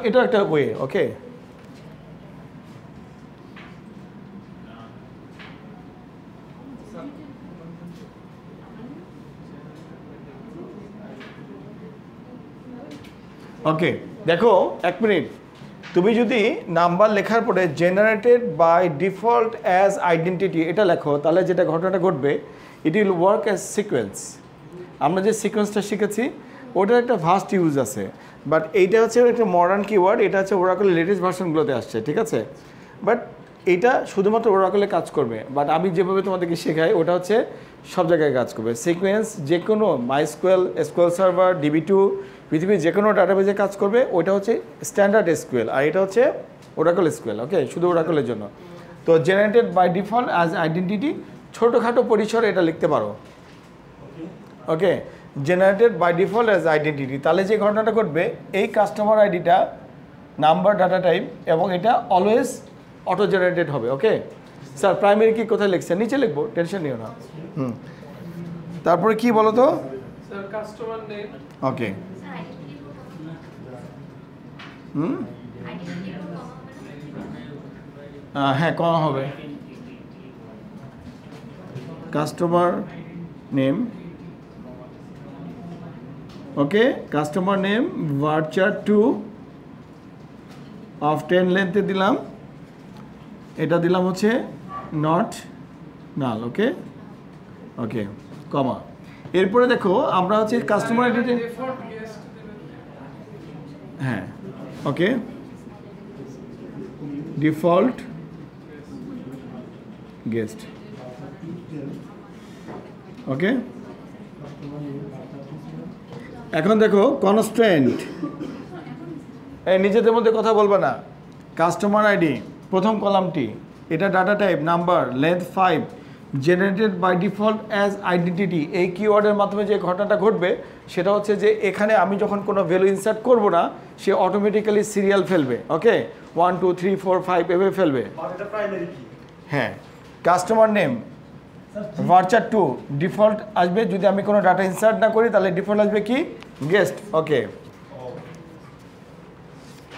এটা একটা way okay ওকে দেখো এক মিনিট তুমি যদি নাম্বার লেখার পরে generated by default as identity এটা লেখো তাহলে যেটা ঘটনাটা ঘটবে it will work as sequence আমরা যে সিকোয়েন্সটা শিখেছি ওটার একটা ভাস্ট ইউজ আছে বাট এইটা হচ্ছে একটা মডার্ন কিওয়ার্ড এটা হচ্ছে ওরাকলের লেটেস্ট ভার্সনগুলোতে আসছে ঠিক আছে বাট এটা শুধুমাত্র ওরাকলে কাজ করবে বাট আমি যেভাবে তোমাদেরকে শেখাই ওটা হচ্ছে সব জায়গায় কাজ করবে সিকোয়েন্স যে কোনো মাইস্কুয়েল এসকিউএল সার্ভার DB2 পৃথিবীর যে কোনো ডাটাবেজে কাজ করবে ওইটা হচ্ছে স্ট্যান্ডার্ড এসকিউএল আর এটা হচ্ছে ওরাকল এসকিউএল ওকে শুধু ওরাকলের জন্য তো generated by default as identity ছোটোখাটো পরিসরে এটা লিখতে পারো okay generated by default as identity তাহলে যে ঘটনাটা ঘটবে এই কাস্টমার আইডিটা নাম্বার ডাটা টাইপ এবং এটা অলওয়েজ অটো জেনারেটেড হবে ওকে স্যার প্রাইমারি কি কোথায় লিখছেন নিচে লিখবো টেনশন নিও না তারপরে কি বলো তো স্যার কাস্টমার নেম ওকে হ্যাঁ কম হবে customer name okay customer name varchar2 of 10 লেন্থে দিলাম এটা দিলাম হচ্ছে নট নাল ওকে ওকে কমা এরপরে দেখো আমরা হচ্ছে কাস্টমার আইডিতে হ্যাঁ ওকে ডিফল্ট গেস্ট ওকে এখন দেখো কনস্ট্রেন্ট এই নিজেদের মধ্যে কথা বলবে না কাস্টমার আইডি প্রথম কলামটি এটা data type number length 5 generated by default as identity এই কিওয়ার্ডের মাধ্যমে যে ঘটনাটা ঘটবে সেটা হচ্ছে যে এখানে আমি যখন কোনো ভ্যালু ইনসার্ট করব না সে অটোমেটিক্যালি সিরিয়াল ফেলবে ওকে 1 2 3 4 5 এভাবে ফেলবে হ্যাঁ কাস্টমার নেম varchar2 ডিফল্ট আসবে যদি আমি কোনো ডাটা ইনসার্ট না করি তাহলে ডিফল্ট আসবে কি গেস্ট ওকে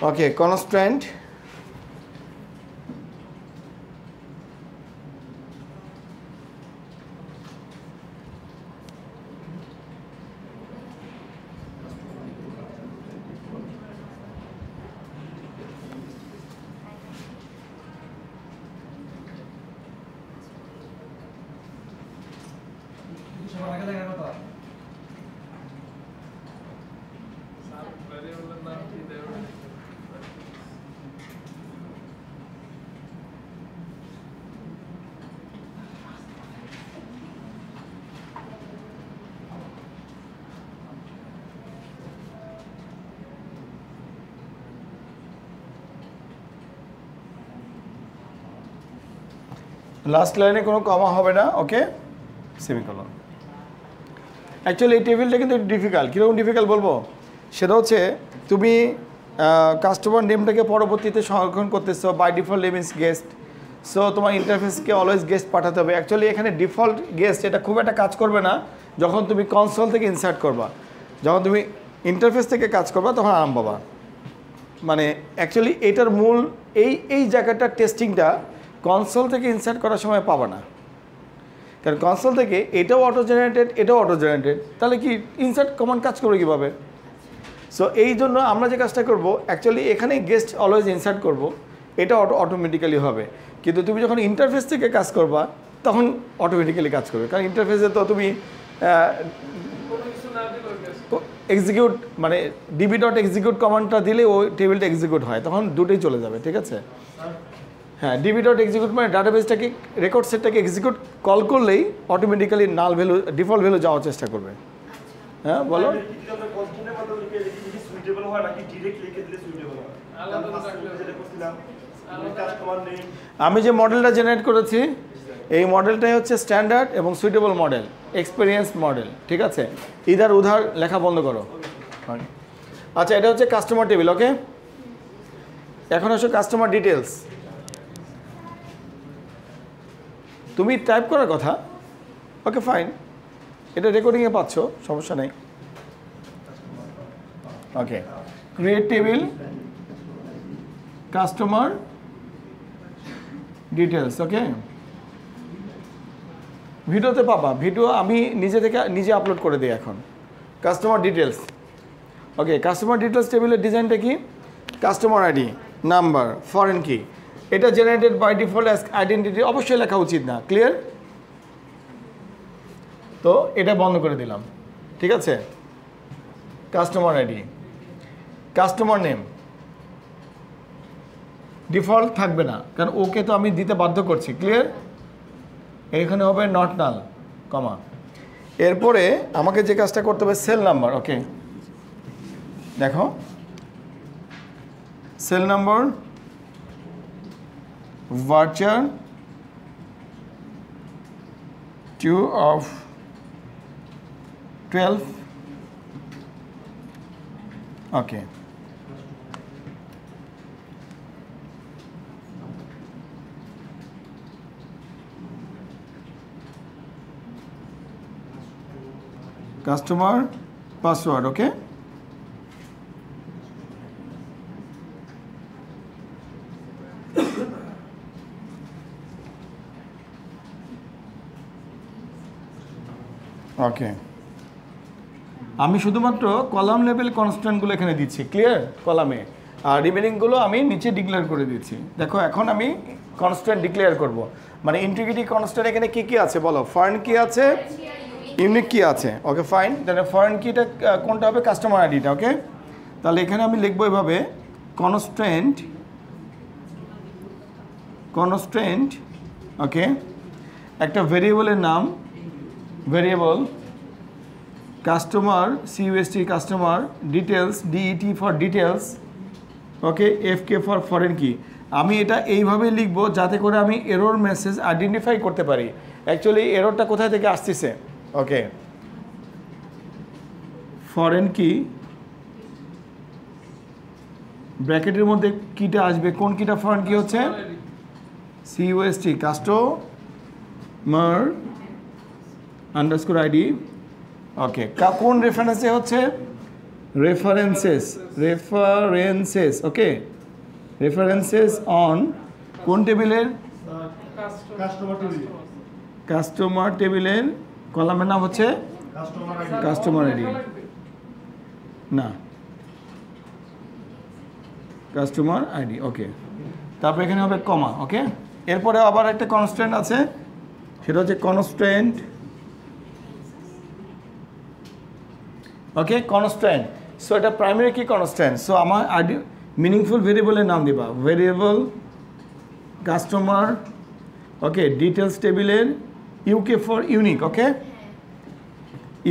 ওকে কনস্ট্যান্ট লাস্ট লাইনে কোনো কমা হবে না ওকে সেমিকোলন অ্যাকচুয়ালি এই টেবিলটা কিন্তু ডিফিকাল্ট কীরকম ডিফিকাল্ট বলবো সেটা হচ্ছে তুমি কাস্টমার নেমটাকে পরবর্তীতে সংরক্ষণ করতেছো by default name is guest so তোমার ইন্টারফেসকে অলওয়েজ গেস্ট পাঠাতে হবে অ্যাকচুয়ালি এখানে ডিফল্ট গেস্ট এটা খুব একটা কাজ করবে না যখন তুমি কনসোল থেকে ইনসার্ট করবা যখন তুমি ইন্টারফেস থেকে কাজ করবা তখন আরাম পাবা মানে অ্যাকচুয়ালি এটার মূল এই জায়গাটার টেস্টিংটা কনসোল থেকে ইনসার্ট করার সময় পাবা না কারণ কনসোল থেকে এটাও অটো জেনারেটেড এটাও অটো জেনারেটেড তাহলে কি ইনসার্ট কমান্ড কাজ করবে কীভাবে সো এই জন্য আমরা যে কাজটা করব অ্যাকচুয়ালি এখানে গেস্ট অলওয়েজ ইনসার্ট করব এটা অটোমেটিক্যালি হবে কিন্তু তুমি যখন ইন্টারফেস থেকে কাজ করবা তখন অটোমেটিক্যালি কাজ করবে কারণ ইন্টারফেসে তো তুমি এক্সিকিউট মানে db.execute কমান্ডটা দিলে ওই টেবিলটা এক্সিকিউট হয় তখন দুটোই চলে যাবে ঠিক আছে হ্যাঁ db.execute মানে ডাটাবেসটাকে রেকর্ড সেটটাকে এক্সিকিউট কল করলেই automatically null value default value যাওয়ার চেষ্টা করবে হ্যাঁ বলো আমি যে মডেলটা জেনারেট করেছি এই মডেলটাই হচ্ছে স্ট্যান্ডার্ড এবং সুইটেবল মডেল এক্সপেরিয়েন্স মডেল ঠিক আছে ইধার উধার লেখা বন্ধ করো আচ্ছা এটা হচ্ছে কাস্টমার টেবিল ওকে এখন হচ্ছে কাস্টমার ডিটেলস তুমি টাইপ করার কথা ওকে ফাইন এটা রেকর্ডিংয়ে পাচ্ছ সমস্যা নেই ওকে, ক্রিয়েট টেবিল কাস্টমার ডিটেলস। ওকে, ভিডিওতে পাবা, ভিডিও আমি নিজে থেকে নিজে আপলোড করে দিই এখন। Customer details. Okay, customer details টেবিলের ডিজাইনটা কি? Customer ID, number, foreign key, এটা generated by default as identity অবশ্যই লেখা উচিত না। ক্লিয়ার? তো এটা বন্ধ করে দিলাম। ঠিক আছে, customer ID, customer name default থাকবে না, কারণ ওকে তো আমি দিতে বাধ্য করছি। ক্লিয়ার? এখানে হবে নট নাল, কমা। এরপরে আমাকে যে কাজটা করতে হবে সেল নাম্বার। ওকে, দেখো cell number varchar 2/12। Okay, customer password. Okay, okay, আমি শুধুমাত্র কলাম লেভেল কনস্ট্যান্টগুলো এখানে দিচ্ছি। ক্লিয়ার? কলামে, আর রিমেনিংগুলো আমি নিচে ডিক্লেয়ার করে দিচ্ছি। দেখো এখন আমি কনস্ট্যান্ট ডিক্লেয়ার করব, মানে ইন্টিগ্রিটি কনস্ট্যান্ট এখানে কি কি আছে বলো? ফরেন কি আছে, ইউনিক কি আছে। ওকে ফাইন, তাহলে ফরেন কিটা কোনটা হবে? কাস্টমার আইডিটা। ওকে, তাহলে এখানে আমি লিখবো এভাবে কনস্ট্যান্ট, কনস্ট্যান্ট। ওকে, একটা ভেরিয়েবলের নাম, variable customer CUST customer details, DET for details. Okay, FK for foreign key. আমি এটা এইভাবে লিখবো যাতে করে আমি এরর মেসেজ আইডেন্টিফাই করতে পারি অ্যাকচুয়ালি এররটা কোথায় থেকে আসতেছে। ওকে, ফরেন কি ব্র্যাকেটের মধ্যে কিটা আসবে, কোন কিটা ফরেন কি হচ্ছে? সিইউএসটি কাস্টমার আন্ডারস্কোর আইডি। ওকে, কোন রেফারেন্সে হচ্ছে? References, references. Okay, references on কোন টেবিলের? কাস্টমার টেবিলের কলামের নাম হচ্ছে কাস্টমার আইডি, না কাস্টমার আইডি। ওকে, তারপর এখানে হবে কমা। ওকে, এরপরে আবার একটা কনস্ট্যান্ট আছে, সেটা হচ্ছে কনস্ট্যান্ট। Okay, constant. সো এটা প্রাইমারি কি কনস্ট্যান্ট। সো আমার আইডি মিনিংফুল ভেরিয়েবলের নাম দিবা, ভেরিয়েবল কাস্টমার। ওকে, ডিটেলস টেবিলের UK for unique. Okay,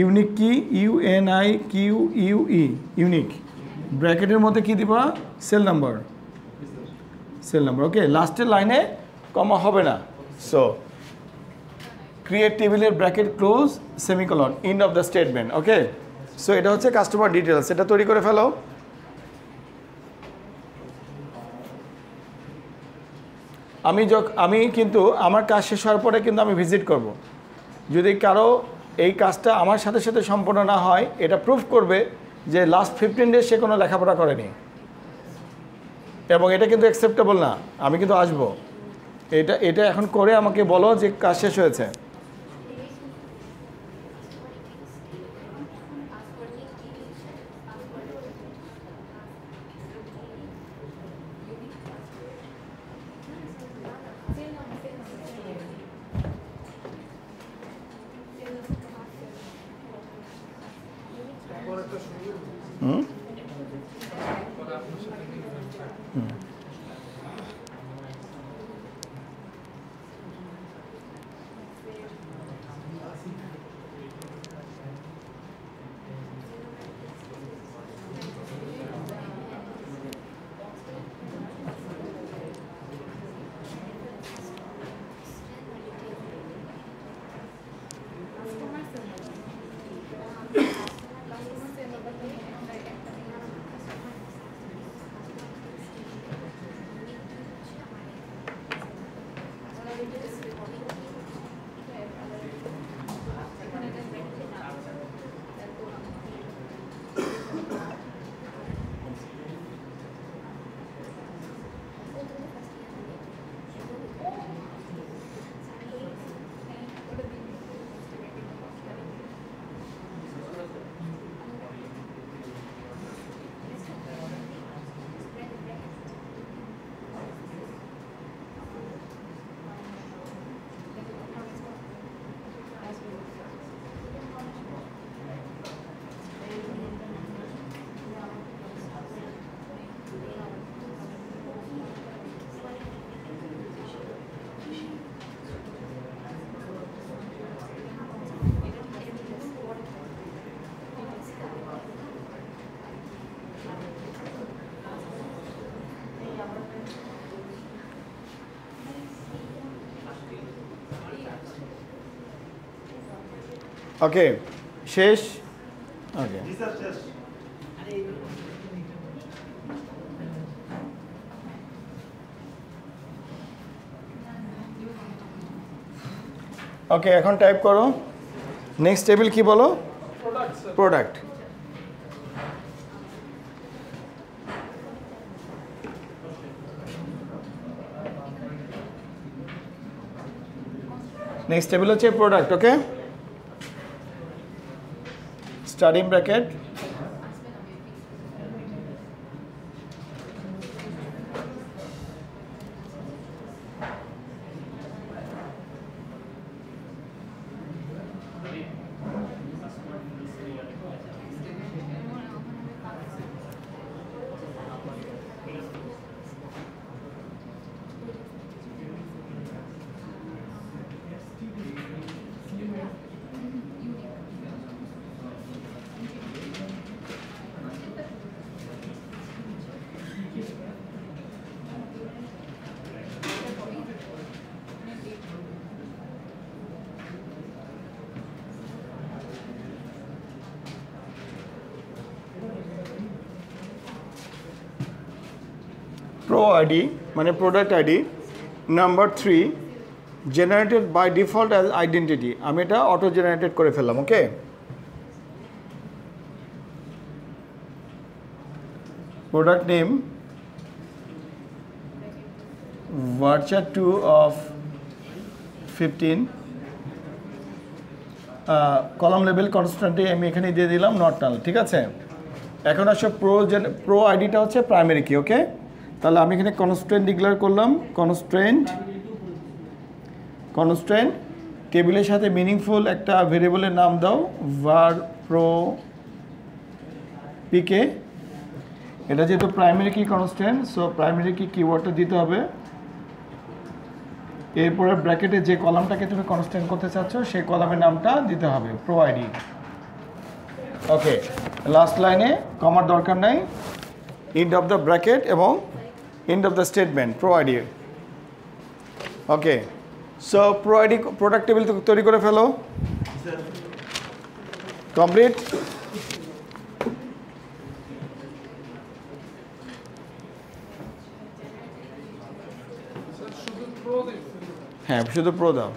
unique key? UNIQUE, unique. ব্র্যাকেটের মধ্যে কি দিবা? Cell number, cell number. Okay, লাস্টের লাইনে কমা হবে না। সো ক্রিয়েট টেবিলের bracket close semicolon, end of the statement. Okay, so এটা হচ্ছে কাস্টমার ডিটেলস। এটা তৈরি করে ফেলো। আমি কিন্তু আমার কাজ শেষ হওয়ার পরে কিন্তু আমি ভিজিট করব। যদি কারো এই কাজটা আমার সাথে সাথে সম্পন্ন না হয়, এটা প্রুফ করবে যে লাস্ট 15 ডেজ সে কোনো লেখাপড়া করেনি, এবং এটা কিন্তু অ্যাকসেপ্টেবল না। আমি কিন্তু আসবো, এটা এখন করে আমাকে বলো যে কাজ শেষ হয়েছে। ওকে শেষ ওকে ওকে এখন টাইপ করো নেক্সট টেবিল কি বলো Product, sir. Product next table হচ্ছে product okay starting bracket pro ID মানে product ID number 3 generated by default as identity আমি এটা অটো জেনারেটেড করে ফেললাম okay product name varchar 2 of 15 column level কনস্ট্যান্টে আমি এখানে দিয়ে দিলাম নট নাল ঠিক আছে এখন আসলে প্রো আইডিটা হচ্ছে প্রাইমারি কি ওকে তাহলে আমি এখানে কনস্ট্রেন্ট ডিক্লেয়ার করলাম কনস্ট্রেন্ট টেবিলের সাথে মিনিংফুল একটা ভেরিয়েবলের নাম দাও var pro pk এটা যেহেতু প্রাইমারি কি কনস্ট্রেন্ট সো প্রাইমারি কি কিওয়ার্ডটা দিতে হবে এরপরে ব্র্যাকেটে যে কলামটাকে তুমি কনস্ট্যান্ট করতে চাচ্ছ সেই কলামের নামটা দিতে হবে প্রো আইডি ওকে লাস্ট লাইনে কমার দরকার নাই এন্ড অফ দ্য ব্র্যাকেট এবং and of the statement pro ID okay so pro ID product table তৈরি করে ফেলো কমপ্লিট Sir, শুধু pro দিচ্ছেন। হ্যাঁ শুধু প্রো দাও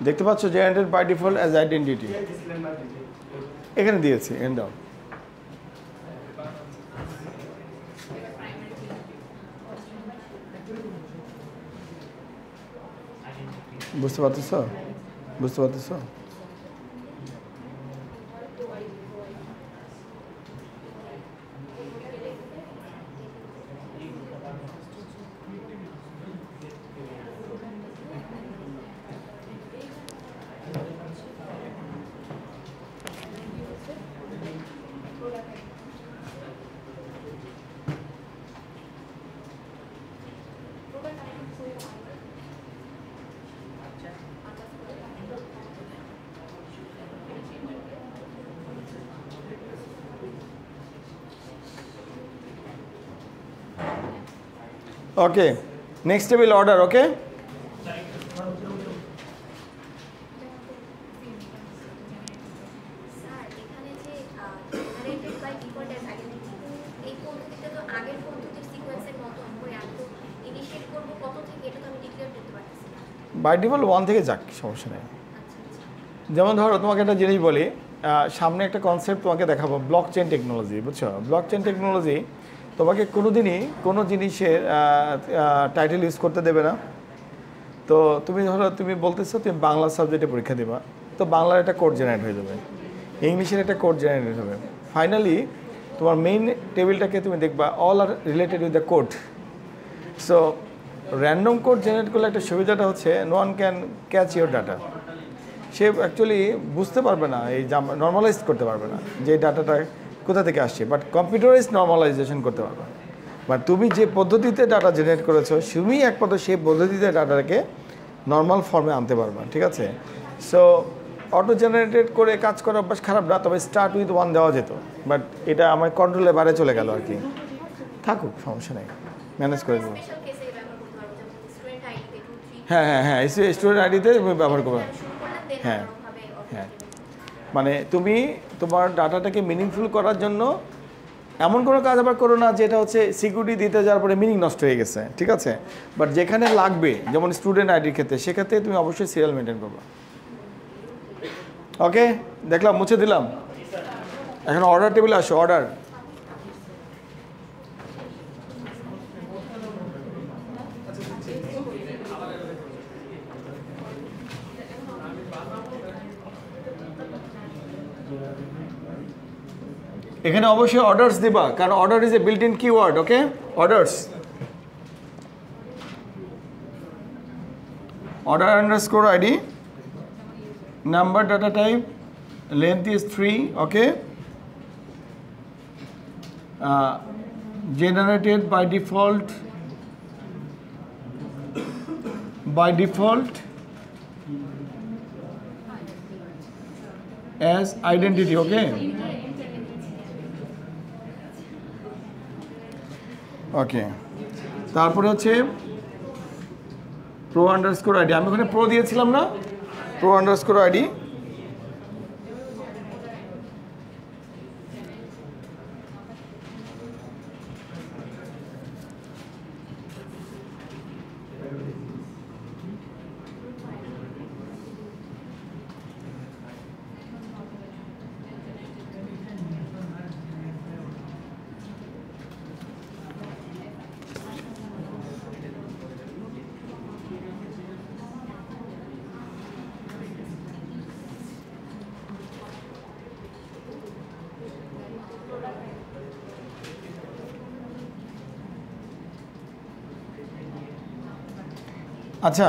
দেখতে পাচ্ছ generated by default as identity এখানে দিয়েছি এখানে দাও বুঝতে পারতেছ বুঝতে পারতেছ okay next table order okay sir এখানে যে generated by default as identity এই পদ্ধতিতে তো আগের পদ্ধতির সিকোয়েন্সের মতো করে আমি তো ইনিশিয়েট করব কত থেকে এটা তো আমি ডিক্লেয়ার করতে পারতেছি না বাই ডিফল্ট 1 থেকে যাক সমস্যা নেই যেমন ধরো তোমাকে একটা জিনিস বলি সামনে একটা কনসেপ্ট তোমাকে দেখাবো ব্লক চেইন টেকনোলজি বুঝছো ব্লক চেইন টেকনোলজি তোমাকে কোনোদিনই কোনো জিনিসের টাইটেল ইউজ করতে দেবে না তো তুমি ধরো তুমি বলতেছো তুমি বাংলা সাবজেক্টে পরীক্ষা দেবা তো বাংলার একটা কোড জেনারেট হয়ে যাবে ইংলিশের একটা কোড জেনারেট হবে ফাইনালি তোমার মেইন টেবিলটাকে তুমি দেখবা all are related with the code so random code generate করলে একটা সুবিধাটা হচ্ছে no one can catch your data সে অ্যাকচুয়ালি বুঝতে পারবে না এই নর্মালাইজ করতে পারবে না যে ডাটাটা কোথা থেকে আসছে, বাট কম্পিউটারাইজ নর্মালাইজেশন করতে পারবে। বাট তুমি যে পদ্ধতিতে ডাটা জেনারেট করেছো তুমি একমাত্র সেই পদ্ধতিতে ডাটাটাকে নর্মাল ফর্মে আনতে পারবে, ঠিক আছে? সো অটো জেনারেটেড করে কাজ করার অভ্যাস খারাপ না, তবে স্টার্ট উইথ 1 দেওয়া যেত, বাট এটা আমার কন্ট্রোলের বাইরে চলে গেল আর কি। থাকুক, সমস্যা নেই, ম্যানেজ করে দেবো। স্পেশাল কেসে ব্যবহার করতে পারবো, যেমন স্টুডেন্ট আইডিতে 2 3 হ্যাঁ, স্টুডেন্ট আইডিতে তুমি ব্যবহার করবে। শুরু করলে দেন হ্যাঁ, ভাবে হ্যাঁ, মানে তুমি তোমার ডাটাটাকে মিনিংফুল করার জন্য এমন কোনো কাজ আবার করো না যেটা হচ্ছে সিকিউরিটি দিতে যাওয়ার পরে মিনিং নষ্ট হয়ে গেছে, ঠিক আছে? বাট যেখানে লাগবে, যেমন স্টুডেন্ট আইডির ক্ষেত্রে, সেক্ষেত্রে তুমি অবশ্যই সিরিয়াল মেনটেন করবে। ওকে, দেখলাম, মুছে দিলাম। এখন অর্ডার টেবিলে আসো, অর্ডার। এখানে অবশ্যই অর্ডারস দিবা, কারণ order is a built in keyword. Okay, orders, order underscore id, number data type, length is 3, okay, generated by default as identity, okay. ওকে, তারপরে হচ্ছে প্রো আন্ডারস্কোর আইডি, আমি ওখানে প্রো দিয়েছিলাম না, প্রো আন্ডারস্কোর আইডি, আচ্ছা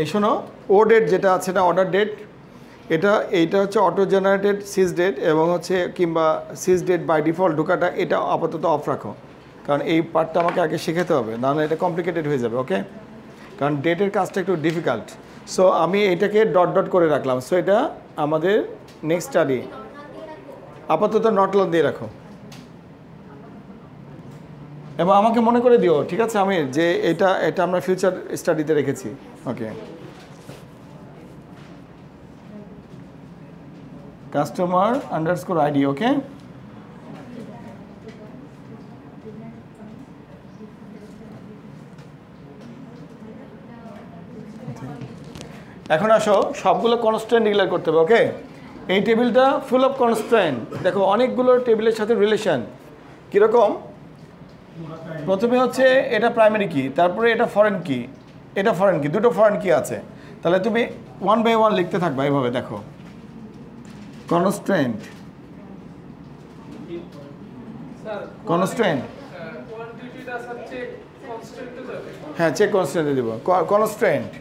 এই শোনো, ও ডেট যেটা আছে এটা অর্ডার ডেট, এইটা হচ্ছে অটো জেনারেটেড সিজ ডেট এবং হচ্ছে কিংবা সিজ ডেট বাই ডিফল্ট ঢোকাটা, এটা আপাতত অফ রাখো, কারণ এই পার্টটা আমাকে আগে শেখাতে হবে, নাহলে এটা কমপ্লিকেটেড হয়ে যাবে। ওকে, কারণ ডেটের কাজটা একটু ডিফিকাল্ট। সো আমি এটাকে ডট ডট করে রাখলাম। সো এটা আমাদের নেক্সট স্টাডি, আপাতত নটলন দিয়ে রাখো এবং আমাকে মনে করে দিও, ঠিক আছে, আমি যে এটা আমরা ফিউচার স্টাডিতে রেখেছি। ওকে, কাস্টমার আন্ডারস্কোর আইডি, ওকে। এখন আসো সবগুলো কনস্ট্যান্ট ডিক্লেয়ার করতে হবে। ওকে, এই টেবিলটা ফুল অফ কনস্ট্যান্ট। দেখো অনেকগুলো টেবিলের সাথে রিলেশন কীরকম, প্রথমে হচ্ছে এটা প্রাইমারি কি, তারপরে এটা ফরেন কি, এটা ফরেন কি, দুটো ফরেন কি আছে। তাহলে তুমি 1 বাই 1 লিখতে থাকবা এইভাবে। দেখো কনস্ট্যান্ট, কনস্ট্যান্ট, কোয়ান্টিটিটা স্যার চেক কনস্ট্যান্টে যাবে। হ্যাঁ চেক কনস্ট্যান্টে দিব, কনস্ট্যান্ট।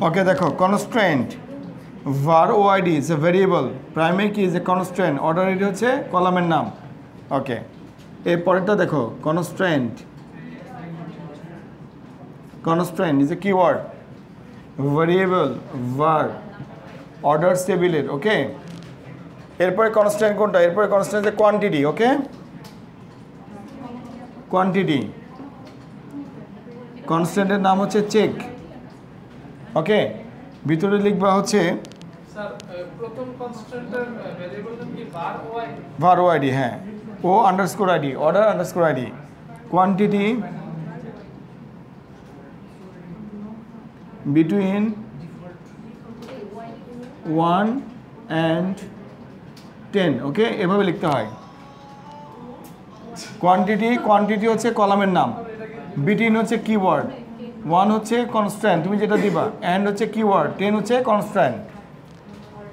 ওকে দেখো constant, var oid is a variable, primary key is a constraint, order id হচ্ছে কলামের নাম। ওকে, এই পরেরটা দেখো constant, constant is a keyword, variable var order টেবিলের। ওকে, এরপরে কনস্ট্যান্ট কোনটা, এরপরে কনস্ট্যান্ট কোয়ান্টিটি। ওকে, কোয়ান্টিটি, কনস্ট্যান্টের নাম হচ্ছে চেক। ওকে, ভিতরে লিখবা হচ্ছে স্যার প্রথম কনস্ট্যান্টের ভেরিয়েবল নাম কি var oid, হ্যাঁ O underscore ID, order underscore ID, quantity between 1 and 10। Okay, এভাবে লিখতে হয়। কোয়ান্টিটি হচ্ছে কলামের নাম। বিটুইন হচ্ছে কিওয়ার্ড, 1 হচ্ছে কনস্ট্যান্ট তুমি যেটা দিবা, অ্যান্ড হচ্ছে কিওয়ার্ড, 10 হচ্ছে কনস্ট্যান্ট।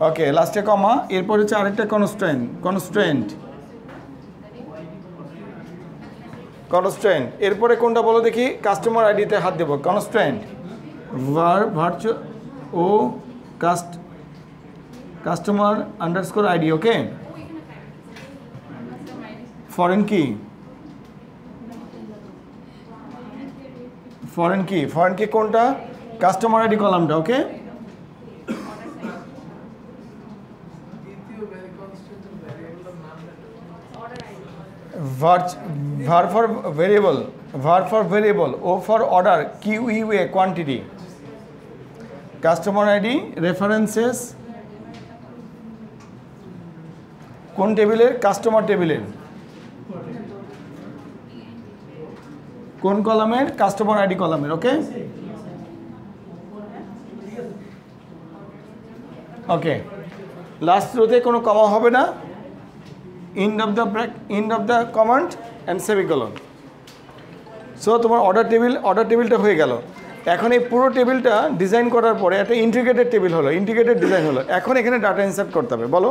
ওকে, লাস্টে কমা, এরপর হচ্ছে আরেকটা কনস্ট্যান্ট, কনস্ট্যান্ট। এরপরে কোনটা বলো দেখি, কাস্টমার আইডিতে হাত দেবো, constant virtual O customer underscore ID. Okay, foreign key কোনটা, কাস্টমার আইডি কলামটা। Okay, var for variable, o for order, QUA quantity, customer ID references কোন টেবিলের, কাস্টমার টেবিলের, কোন কলামের, কাস্টমার আইডি কলামের। ওকে ওকে, লাস্ট রোতে কোনো কমা হবে না, end of the command and semicolon. So তোমার অর্ডার টেবিলটা হয়ে গেল। এখন এই পুরো টেবিলটা ডিজাইন করার পরে একটা ইন্টিগ্রেটেড টেবিল হলো, ইন্টিগ্রেটেড ডিজাইন হলো। এখন এখানে ডাটা ইনসার্ট করতে হবে, বলো।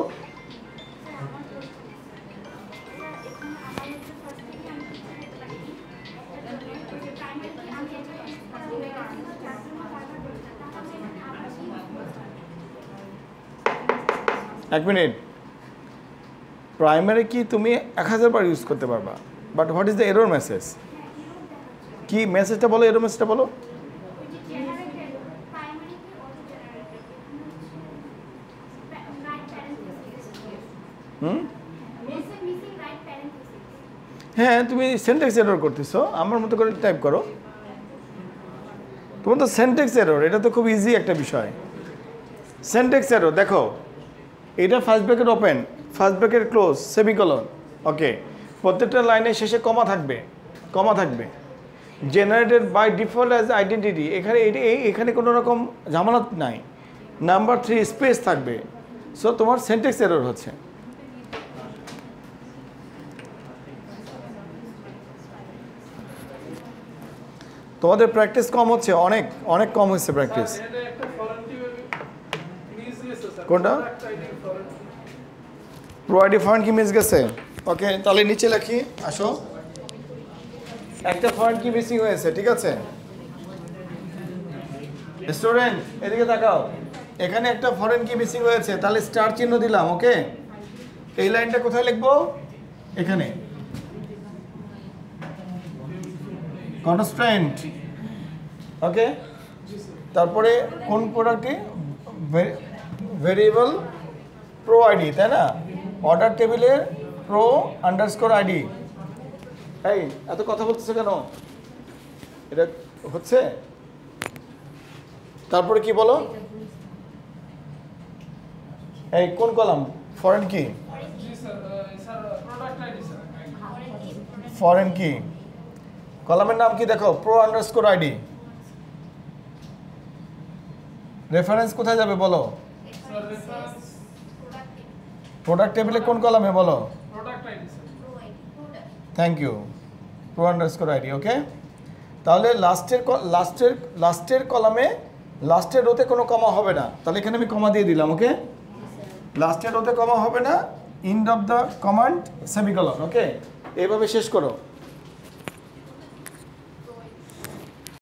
এক মিনিট, প্রাইমারি কি তুমি 1000 বার ইউজ করতে পারবা, but what is the error message, কি মেসেজটা বলো, এরর মেসেজটা বলো। হ্যাঁ, তুমি সেন্টেক্স এরর করতেছো, আমার মতো করে টাইপ করো, তোমার তো সেন্টেক্স এরর, এটা তো খুব ইজি একটা বিষয়। সেন্টেক্স এরর দেখো, এটা first bracket open, first bracket close, semicolon. Okay, প্রত্যেকটা লাইনের শেষে কমা থাকবে। Generated by default as identity, এখানে কোনো রকম ঝামেলা নাই। নাম্বার 3 স্পেস থাকবে। সো তোমার সেন্টেক্স এরর হচ্ছে। তোমাদের প্র্যাকটিস কম হচ্ছে, অনেক কম হচ্ছে প্র্যাকটিস। কোনটা, প্রো আইডি ফরেন কি মিস গেছে? ওকে, তাহলে নিচে লিখি, আসো, একটা ফরেন কি মিসিং হয়েছে, ঠিক আছে স্টুডেন্ট, এদিকে তাকাও, এখানে একটা ফরেন কি মিসিং হয়েছে, তাহলে স্টার চিহ্ন দিলাম। ওকে, এই লাইনটা কোথায় লিখবো, এখানে কনস্ট্যান্ট। ওকে, তারপরে কোন প্রোডাক্টে, ভেরিয়েবল প্রো আইডি, তাই না, অর্ডার টেবিলের প্রো আন্ডারস্কোর আইডি। এই এত কথা বলতেছে কেন, এটা হচ্ছে। তারপরে কি বলো, এই কোন কলাম, ফরেন কি, ফরেন কি কলামের নাম কি দেখো, প্রো আন্ডারস্কোর আইডি। রেফারেন্স কোথায় যাবে বলো, প্রোডাক্ট টেবিলে কোন কলামে বলো, thank you, pro underscore ID. Okay, তাহলে লাস্টের কলামে, লাস্টের রোতে কোনো কমা হবে না, তাহলে এখানে আমি কমা দিয়ে দিলাম। ওকে, লাস্টের রোতে কমা হবে না, end of the command semicolon. Okay, এইভাবে শেষ করো।